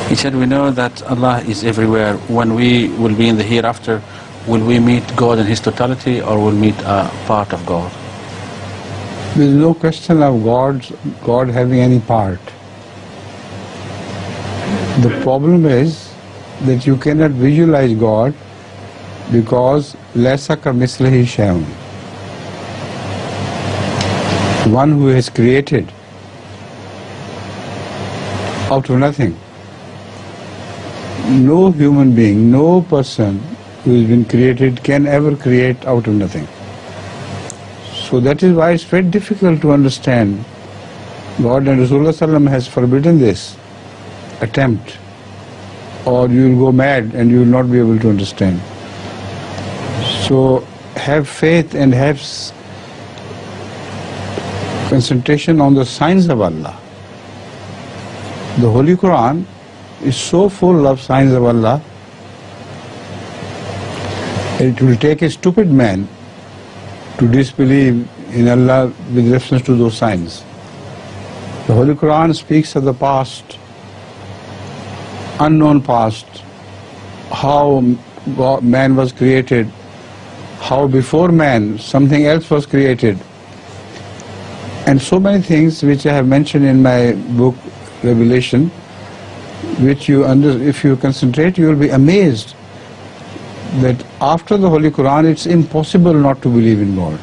He said, we know that Allah is everywhere. When we will be in the hereafter, will we meet God in His totality or will meet a part of God? There is no question of God having any part. The problem is that you cannot visualize God because laysa kamithlihi shay'un. One who has created out of nothing. No human being, no person who has been created can ever create out of nothing. So that is why it's very difficult to understand God, and Rasulullah ﷺ has forbidden this attempt, or you will go mad and you will not be able to understand. So have faith and have concentration on the signs of Allah. The Holy Quran is so full of signs of Allah, it will take a stupid man to disbelieve in Allah with reference to those signs. The Holy Quran speaks of the past, unknown past, how man was created, how before man something else was created, and so many things which I have mentioned in my book Revelation, which if you concentrate, you will be amazed that after the Holy Quran it's impossible not to believe in God,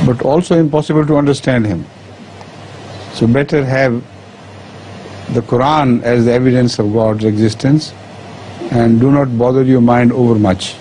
but also impossible to understand Him. So better have the Quran as the evidence of God's existence and do not bother your mind over much.